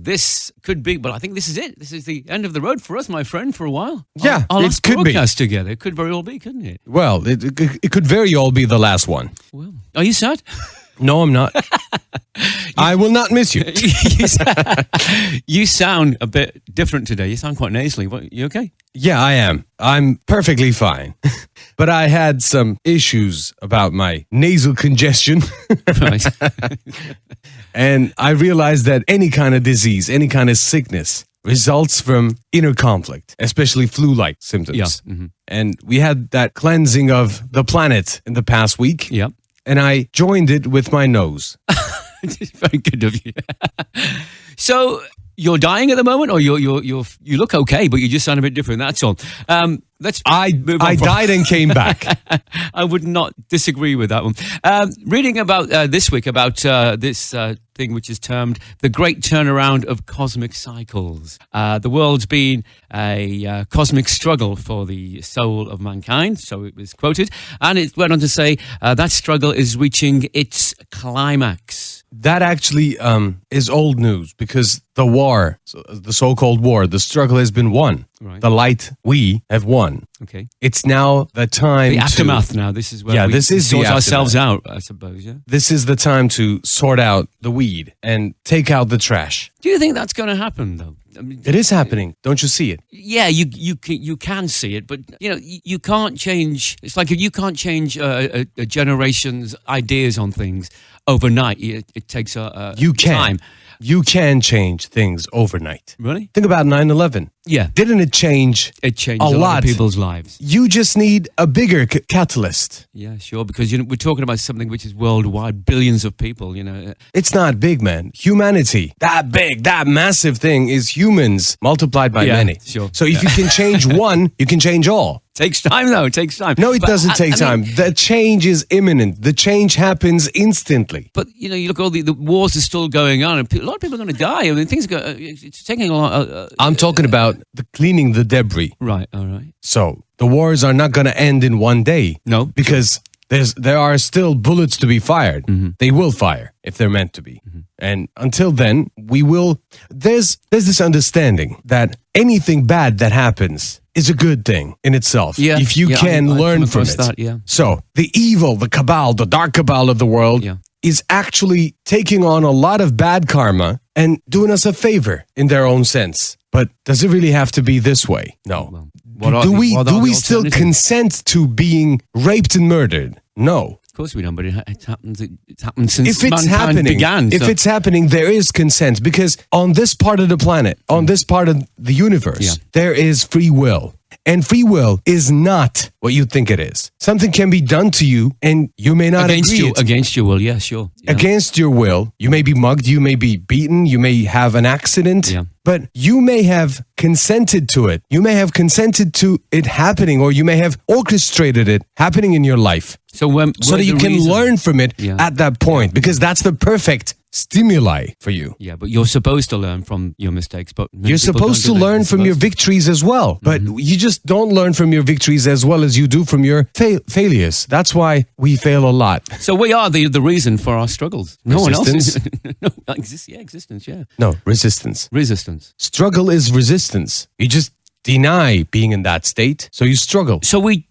this could be, but I think this is it. This is the end of the road for us, my friend, for a while. Yeah, our it last could be. broadcast together. It could very well be, couldn't it? Well, it could very all be the last one. Well, are you sad? No, I'm not. I will not miss you. You sound a bit different today. You sound quite nasally. What, you okay? Yeah, I am. I'm perfectly fine. But I had some issues about my nasal congestion. Right. And I realized that any kind of disease, any kind of sickness results from inner conflict, especially flu-like symptoms. Yeah. Mm-hmm. And we had that cleansing of the planet in the past week. Yep. And I joined it with my nose. Very good of you. So you're dying at the moment, or you look okay, but you just sound a bit different. That's all. I died and came back. I would not disagree with that one. Reading about this week about this thing which is termed the Great Turnaround of Cosmic Cycles. The world's been a cosmic struggle for the soul of mankind, so it was quoted, and it went on to say that struggle is reaching its climax. That actually is old news, because the war, the so-called war, the struggle has been won. Right. The light, we have won. Okay. It's now the time The aftermath now. This is where we this is the sort ourselves aftermath. out, I suppose, yeah? This is the time to sort out the weed and take out the trash. Do you think that's going to happen, though? I mean, It is happening. Don't you see it? yeah, you can see it, but you can't change. It's like if you can't change a generation's ideas on things overnight. It takes a You can. time. You can change things overnight. Really? Think about 9/11. Yeah, Didn't it change? it changed A a lot lot. of people's lives. You just need a bigger catalyst. Yeah, sure, because we're talking about something which is worldwide, billions of people. It's not big, man. Humanity, that big, that massive thing is humans multiplied by Yeah, many. sure. So if you can change one, you can change all. Takes time, though. It takes time. No, it But doesn't take I mean, time. The change is imminent. The change happens instantly. But you look at all the wars are still going on, and a lot of people are going to die. I mean, things go. It's taking a lot. I'm talking about the cleaning the debris. Right. All right. So the wars are not going to end in one day. No. Because there are still bullets to be fired. Mm-hmm. They will fire if they're meant to be. And until then, we will. There's this understanding that anything bad that happens is a good thing in itself. Yeah, If you yeah, can I've learn come from across it. that, yeah. So the evil, the cabal, the dark cabal of the world Yeah. is actually taking on a lot of bad karma and doing us a favor in their own sense. But does it really have to be this way? No. Well, what are do the- we what are do the we still alternatives? consent to being raped and murdered? No. Of course we don't, but it happens. It's happened since If it's mankind happening, began. if so- it's happening, there is consent, because on this part of the planet, on this part of the universe, Yeah. there is free will. And free will is not what you think it is. Something can be done to you and you may not agree. against your will, yeah, sure. Yeah. Against your will, you may be mugged, you may be beaten, you may have an accident, Yeah. but you may have consented to it. You may have consented to it happening, or you may have orchestrated it happening in your life, So so that you can learn from it Yeah. at that point, because that's the perfect stimuli for you. Yeah, but you're supposed to learn from your mistakes. But many You're people supposed to don't do that. learn They're from your supposed victories as well, but you just don't learn from your victories as well as you do from your failures. That's why we fail a lot. to. So we are the reason for our struggles. No one else is. Resistance? No, existence, yeah. No, resistance. Resistance. Struggle is resistance. You just deny being in that state, so you struggle. So we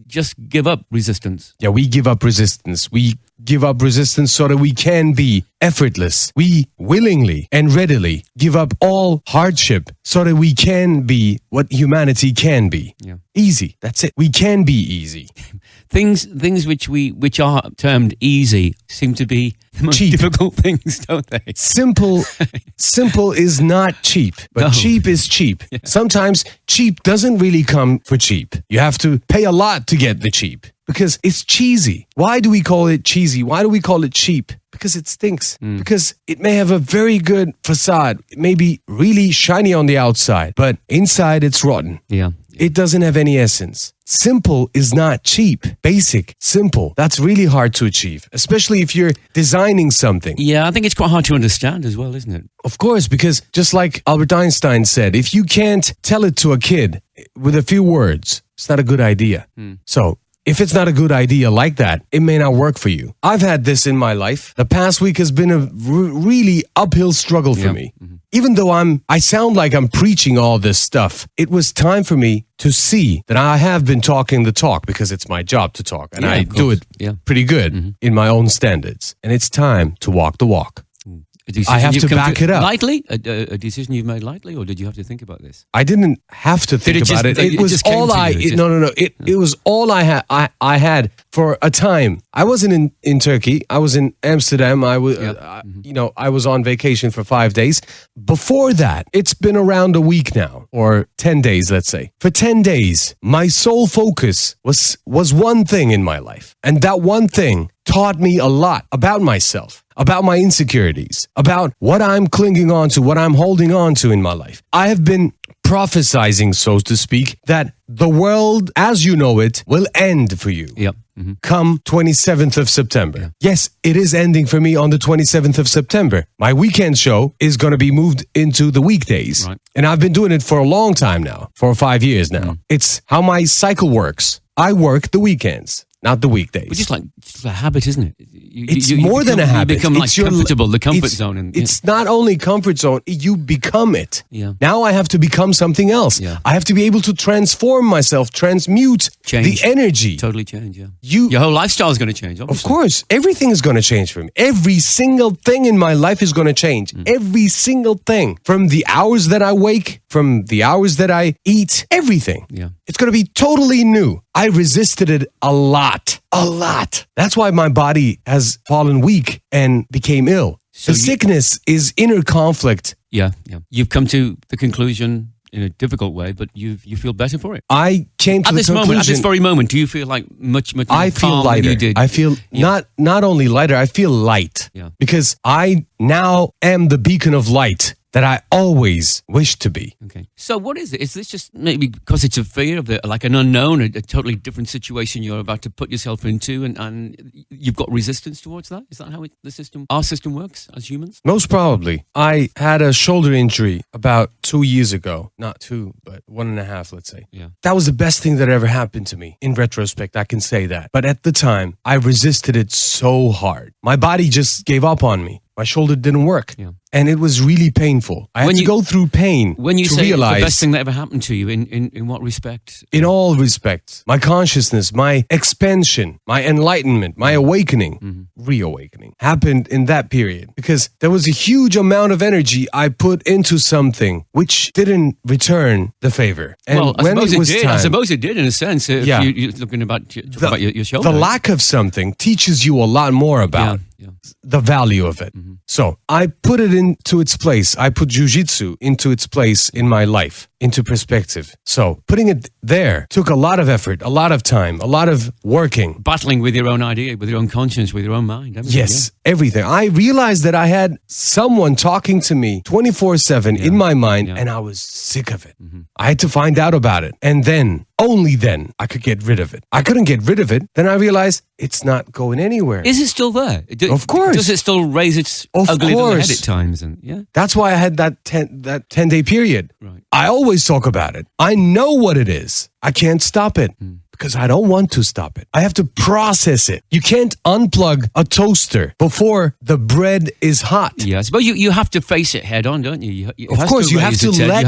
just give up resistance? Yeah, we give up resistance. We give up resistance so that we can be effortless. We willingly and readily give up all hardship so that we can be what humanity can be. Yeah. Easy. That's it. We can be easy. Things which are termed easy seem to be the most Cheap. difficult things, don't they? Simple is not cheap, but No. cheap is cheap. Sometimes cheap doesn't really come for cheap. You have to pay a lot to get the cheap, because it's cheesy. Why do we call it cheesy? Why do we call it cheap? Because it stinks. Because it may have a very good facade. It may be really shiny on the outside, but inside it's rotten. Yeah. It doesn't have any essence. Simple is not cheap. Basic, simple. That's really hard to achieve, especially if you're designing something. Yeah, I think it's quite hard to understand as well, isn't it? Of course, because just like Albert Einstein said, if you can't tell it to a kid with a few words, it's not a good idea. So if it's not a good idea like that, it may not work for you. I've had this in my life. The past week has been a really uphill struggle for me. Even though I sound like I'm preaching all this stuff, it was time for me to see that I have been talking the talk because it's my job to talk. And I do it pretty good in my own standards. And it's time to walk the walk. I have to back it up. Lightly? A decision you've made lightly, or did you have to think about this? I didn't have to think about it. It was all It was all I had. I had for a time. I wasn't in Turkey. I was in Amsterdam. I was, I was on vacation for 5 days. Before that, it's been around a week now, or 10 days, let's say. For 10 days, my sole focus was one thing in my life, and that one thing taught me a lot about myself, about my insecurities, about what I'm clinging on to, what I'm holding on to in my life. I have been prophesizing, so to speak, that the world as you know it will end for you. Yep. Come 27th of September. Yeah. Yes, it is ending for me on the 27th of September. My weekend show is going to be moved into the weekdays. Right. And I've been doing it for a long time now, for 5 years now. It's how my cycle works. I work the weekends, not the weekdays. But just a habit, isn't it? It's more than a habit. You become comfortable, the comfort zone. It's not only comfort zone, you become it. Yeah. Now I have to become something else. Yeah. I have to be able to transform myself, transmute Change. the energy. Totally change, yeah. Your whole lifestyle is going to change, obviously. Of course, everything is going to change for me. Every single thing in my life is going to change. Every single thing. From the hours that I wake, from the hours that I eat, everything. Yeah. It's going to be totally new. I resisted it a lot. That's why my body has fallen weak and became ill. So the sickness is inner conflict. Yeah. You've come to the conclusion in a difficult way, but you feel better for it. I came to at this very moment, do you feel like much I feel lighter. Than you did? I feel not only lighter, I feel light. Yeah. Because I now am the beacon of light that I always wished to be. Okay. So what is it? Is this just maybe because it's a fear of like an unknown, a totally different situation you're about to put yourself into, and you've got resistance towards that? Is that how our system works as humans? Most probably. I had a shoulder injury about 2 years ago. Not 2, but 1.5, let's say. Yeah. That was the best thing that ever happened to me. In retrospect, I can say that. But at the time, I resisted it so hard. My body just gave up on me. My shoulder didn't work. Yeah. And it was really painful. I had to go through pain when you to say realize the best thing that ever happened to you, in what respect? In all respects. My consciousness, my expansion, my enlightenment, my awakening, reawakening happened in that period. Because there was a huge amount of energy I put into something which didn't return the favor. And well, I suppose it did in a sense. If Yeah. you're looking about your shoulder. The lack of something teaches you a lot more about the value of it. So I put it into its place. I put jiu-jitsu into its place in my life, into perspective. So putting it there took a lot of effort, a lot of time, a lot of working. Battling with your own idea, with your own conscience, with your own mind. Yes, everything. I realized that I had someone talking to me 24/7 in my mind, and I was sick of it. I had to find out about it. And then, only then, I could get rid of it. I couldn't get rid of it. Then I realized it's not going anywhere. Is it still there? Of course. Does it still raise its ugly little head at times? And that's why I had that 10-day period. Right. I always talk about it. I know what it is. I can't stop it. Because I don't want to stop it. I have to process it. You can't unplug a toaster before the bread is hot. Yes, but you have to face it head on, don't you? Of course, you have to let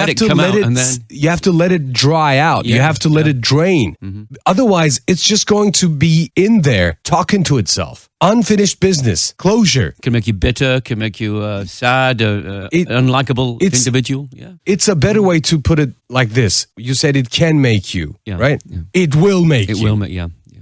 it come out, and then you have to let it dry out. You have to let it drain. Otherwise, it's just going to be in there talking to itself. Unfinished business, closure. Can make you bitter, can make you sad, unlikable individual. Yeah, it's a better way to put it like this. You said it can make you, right? Yeah. It will make you. It will make,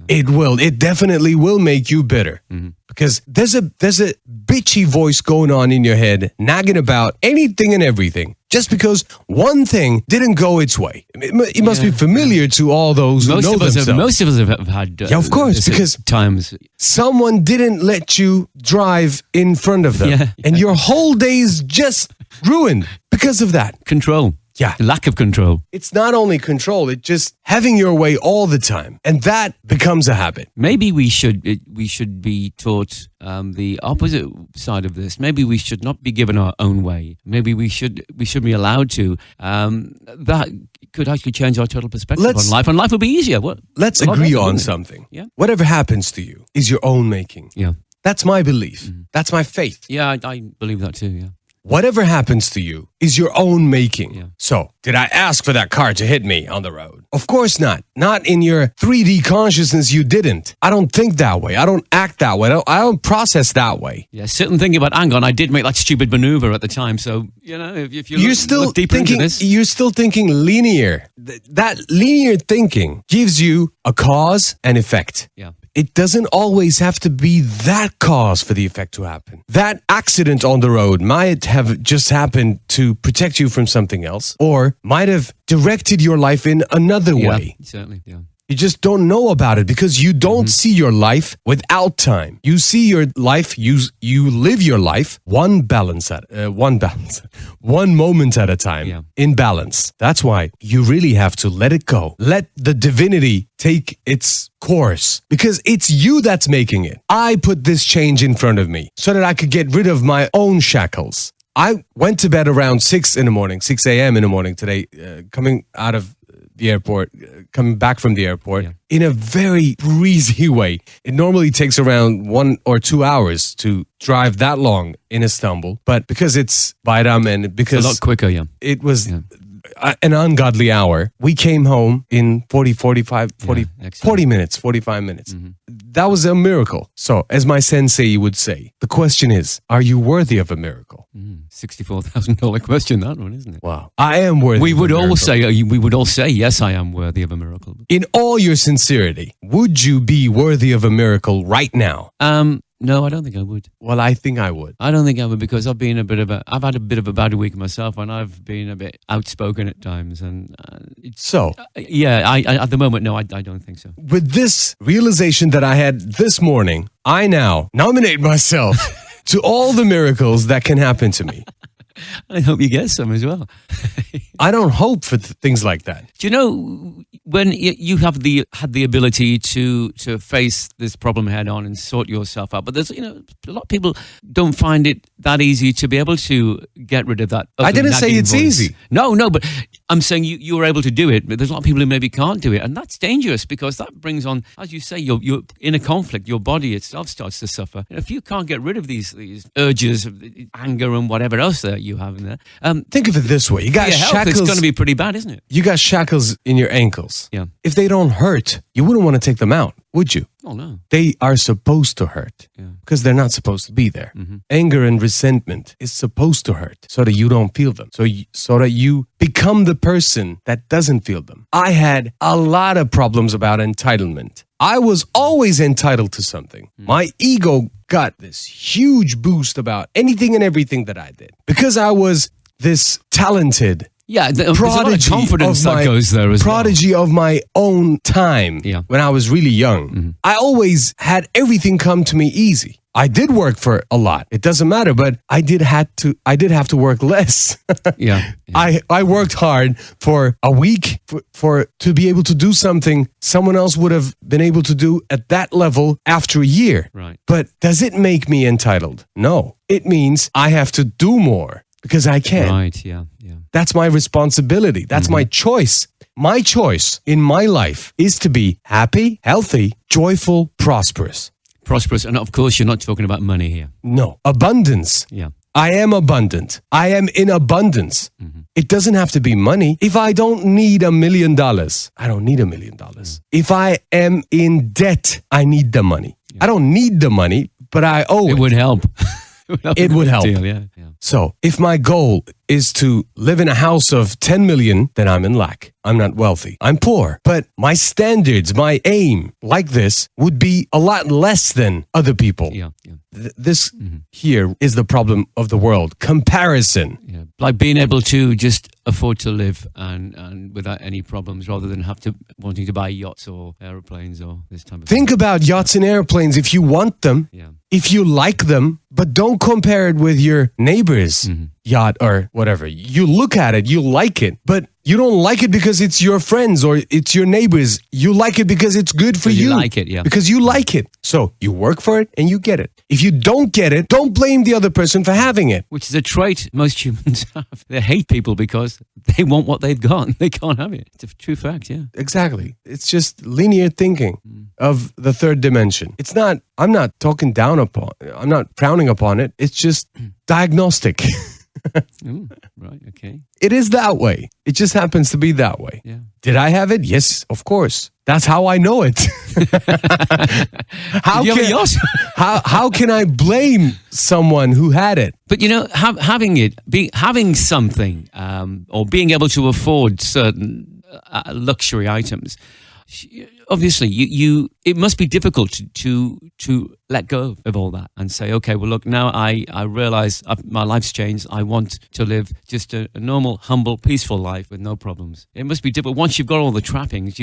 It will. It definitely will make you bitter. Because there's a bitchy voice going on in your head, nagging about anything and everything. Just because one thing didn't go its way. It must be familiar to all those who know themselves. Most of us have had of course, because times someone didn't let you drive in front of them. And your whole day is just ruined because of that. Control. Yeah. Lack of control. It's not only control, it's just having your way all the time. And that becomes a habit. Maybe we should be taught the opposite side of this. Maybe we should not be given our own way. Maybe we should be allowed to. That could actually change our total perspective on life, and life will be easier. Let's agree on something. Yeah. Whatever happens to you is your own making. Yeah. That's my belief. That's my faith. Yeah, I believe that too. Yeah. Whatever happens to you is your own making. Yeah. So, did I ask for that car to hit me on the road? Of course not. Not in your 3D consciousness, you didn't. I don't think that way. I don't act that way. I don't process that way. Yeah, sit and think about, hang on, I did make that stupid maneuver at the time. So, if you're still look deeper thinking, into this. you're still thinking linear. That linear thinking gives you a cause and effect. Yeah. It doesn't always have to be that cause for the effect to happen. That accident on the road might have just happened to protect you from something else, or might have directed your life in another way. Certainly, yeah. You just don't know about it because you don't see your life without time. You see your life, you live your life one moment at a time, in balance. That's why you really have to let it go. Let the divinity take its course, because it's you that's making it. I put this change in front of me so that I could get rid of my own shackles. I went to bed around 6 a.m. in the morning today, coming out of the airport, coming back from the airport in a very breezy way. It normally takes around 1 or 2 hours to drive that long in Istanbul, but because it's Bayram and because it's a lot quicker, it was an ungodly hour, we came home in 40 minutes, 45 minutes. That was a miracle. So, as my sensei would say, the question is, are you worthy of a miracle? $64,000 question, that one, isn't it? Wow. I am worthy we of a would miracle. We would all say, yes, I am worthy of a miracle. In all your sincerity, would you be worthy of a miracle right now? No, I don't think I would. Well, I think I would. I don't think I would, because I've had a bit of a bad week myself, and I've been a bit outspoken at times. And I at the moment, no, I don't think so. With this realization that I had this morning, I now nominate myself to all the miracles that can happen to me. I hope you get some as well. I don't hope for things like that. Do you know, when you have had the ability to face this problem head on and sort yourself out, but there's a lot of people don't find it that easy to be able to get rid of that. I didn't say it's easy. No, but I'm saying you were able to do it, but there's a lot of people who maybe can't do it, and that's dangerous, because that brings on, as you say, you're in a conflict. Your body itself starts to suffer. And if you can't get rid of these urges of anger and whatever else that you have in there, think of it this way: you got shackles. It's going to be pretty bad, isn't it? You got shackles in your ankles. Yeah. If they don't hurt, you wouldn't want to take them out, would you? Oh, no. They are supposed to hurt because they're not supposed to be there. Anger and resentment is supposed to hurt so that you don't feel them. So that you become the person that doesn't feel them. I had a lot of problems about entitlement. I was always entitled to something. My ego got this huge boost about anything and everything that I did because I was this talented there's a lot of confidence that goes there as prodigy of my own time when I was really young. I always had everything come to me easy. I did work for a lot. It doesn't matter, but I did have to work less. I worked hard for a week to be able to do something someone else would have been able to do at that level after a year. Right. But does it make me entitled? No. It means I have to do more because I can. Right, yeah. That's my responsibility. That's my choice. My choice in my life is to be happy, healthy, joyful, prosperous. Prosperous. And of course, you're not talking about money here. No. Abundance. Yeah. I am abundant. I am in abundance. It doesn't have to be money. If I don't need $1 million, I don't need $1 million. If I am in debt, I need the money. I don't need the money, but I owe it. It would help. It would help. Deal, yeah. So if my goal is to live in a house of 10 million, then I'm in lack. I'm not wealthy. I'm poor. But my standards, my aim like this would be a lot less than other people. Yeah. This here is the problem of the world. Comparison. Yeah. Like being able to just afford to live and without any problems, rather than wanting to buy yachts or airplanes or this type of thing. Think about yachts and airplanes if you want them. Yeah. if you like them, but don't compare it with your neighbor's yacht or whatever. You look at it, you like it, but you don't like it because it's your friends or it's your neighbors. You like it because it's good for you. You like it, yeah. Because you like it. So you work for it and you get it. If you don't get it, don't blame the other person for having it. Which is a trait most humans have. They hate people because they want what they've got. They can't have it. It's a true fact, yeah. Exactly. It's just linear thinking of the third dimension. I'm not talking down upon, I'm not frowning upon it. It's just diagnostic. Ooh, right, okay. It is that way. It just happens to be that way. Yeah. Did I have it? Yes, of course. That's how I know it. How can I blame someone who had it? But having something, or being able to afford certain luxury items, obviously it must be difficult to let go of all that and say, okay, well, look, now I realize my life's changed. I want to live just a normal, humble, peaceful life with no problems. It must be difficult. Once you've got all the trappings,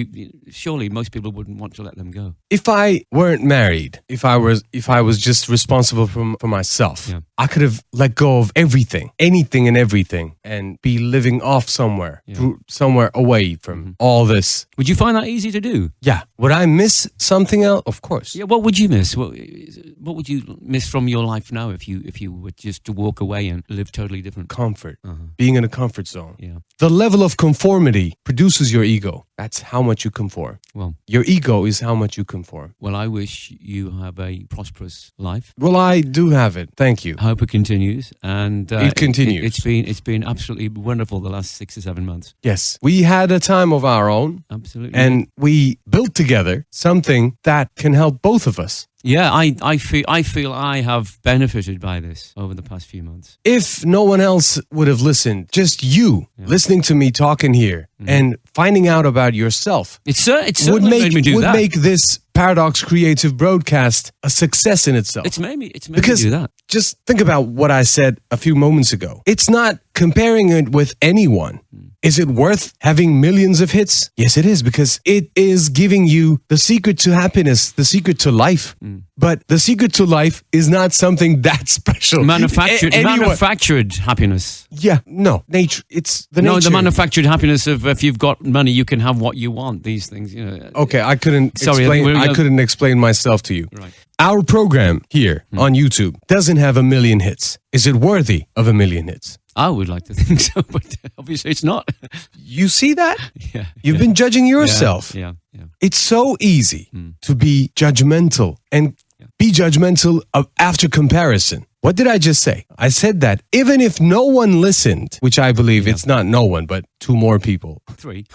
surely most people wouldn't want to let them go. If I weren't married, if I was just responsible for myself, Yeah. I could have let go of everything, anything and everything, and be living off somewhere, somewhere away from all this. Would you find that easy to do? Yeah. Would I miss something else? Of course. Yeah. What would you miss? What would you miss from your life now if you were just to walk away and live totally different? Comfort. Being in a comfort zone. Yeah. The level of conformity produces your ego. That's how much you conform. Well, Your ego is how much you conform. I wish you have a prosperous life. Well, I do have it. Thank you. I hope it continues, and It continues. It's been absolutely wonderful the last 6 or 7 months. Yes. We had a time of our own, Absolutely, and we built together something that can help both of us. yeah, I feel I have benefited by this over the past few months. If no one else would have listened, just you listening to me talking here and finding out about yourself It would certainly made me do that. make this Paradox Creative broadcast a success in itself. It's made me Because do that. just think about what I said a few moments ago. It's not comparing it with anyone. Is it worth having millions of hits? Yes, it is, because it is giving you the secret to happiness, the secret to life. But the secret to life is not something that special. Manufactured happiness. Yeah, no, nature. It's the nature. No, the manufactured happiness of if you've got money, you can have what you want. These things, Okay, I couldn't Sorry, explain. I couldn't explain myself to you. Right. Our program here on YouTube doesn't have 1 million hits. Is it worthy of 1 million hits? I would like to think so, but obviously it's not. You see that? Yeah, You've been judging yourself. Yeah. It's so easy to be judgmental and be judgmental after comparison. What did I just say? I said that even if no one listened, which I believe it's not no one, but 2 more people, 3.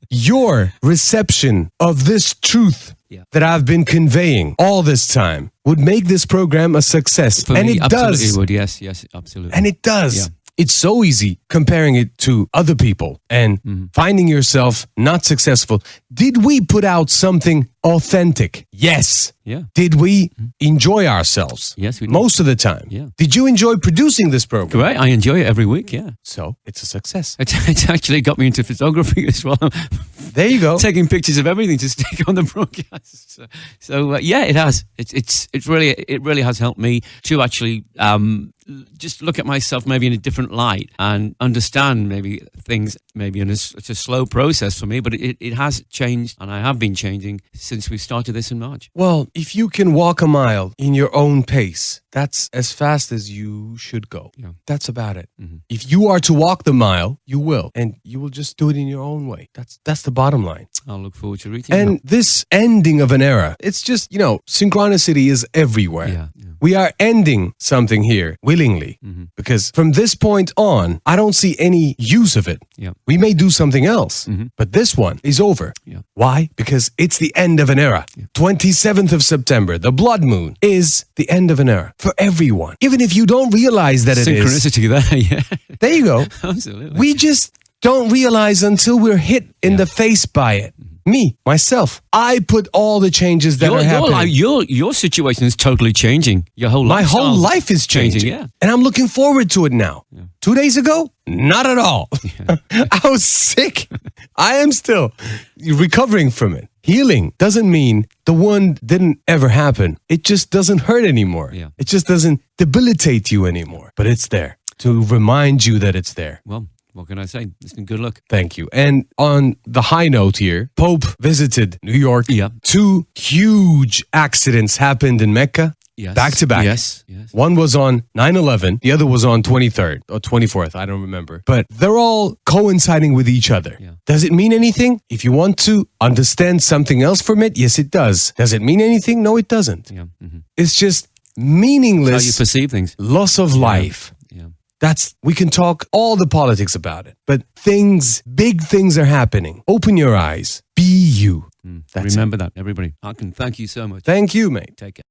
your reception of this truth that I've been conveying all this time would make this program a success. For and me, it absolutely does. would. Yes, absolutely. And it does. Yeah. It's so easy comparing it to other people and finding yourself not successful. Did we put out something authentic? Yes. Yeah. Did we enjoy ourselves? Yes, we did. Most of the time. Yeah. Did you enjoy producing this program? Great. I enjoy it every week. Yeah. So it's a success. It's actually got me into photography as well. There you go. Taking pictures of everything to stick on the broadcast. So yeah, it has. It really has helped me to actually just look at myself maybe in a different light and understand maybe things maybe it's a slow process for me, but it has changed, and I have been changing since we started this in March. Well, if you can walk a mile in your own pace, that's as fast as you should go. Yeah. That's about it. If you are to walk the mile, you will, and you will just do it in your own way. That's the bottom line. I'll look forward to reading. And this ending of an era, it's just, synchronicity is everywhere. Yeah. We are ending something here willingly because from this point on, I don't see any use of it. Yeah. We may do something else, but this one is over. Yeah. Why? Because it's the end of an era. 27th of September, the blood moon, is the end of an era for everyone. Even if you don't realize that it is. Synchronicity there, yeah. There you go. Absolutely. We just don't realize until we're hit in the face by it. Me, myself, I put all the changes that are happening. Your situation is totally changing. Your whole My whole lifestyle life is changing. yeah. And I'm looking forward to it now. 2 days ago? Not at all. I was sick. I am still recovering from it. Healing doesn't mean the one didn't ever happen. It just doesn't hurt anymore. Yeah. It just doesn't debilitate you anymore. But it's there to remind you that it's there. Well, what can I say? Listen, good luck. Thank you. And on the high note here, Pope visited New York. Yeah. 2 huge accidents happened in Mecca. Yes. Back to back. Yes. One was on 9/11. The other was on 23rd or 24th. I don't remember. But they're all coinciding with each other. Yeah. Does it mean anything? If you want to understand something else from it, yes, it does. Does it mean anything? No, it doesn't. Yeah. Mm-hmm. It's just How meaningless you perceive things. loss of life. Yeah. We can talk all the politics about it, but big things are happening. Open your eyes. Be you. That's Remember that, everybody. Hakan, thank you so much. Thank you, mate. Take care.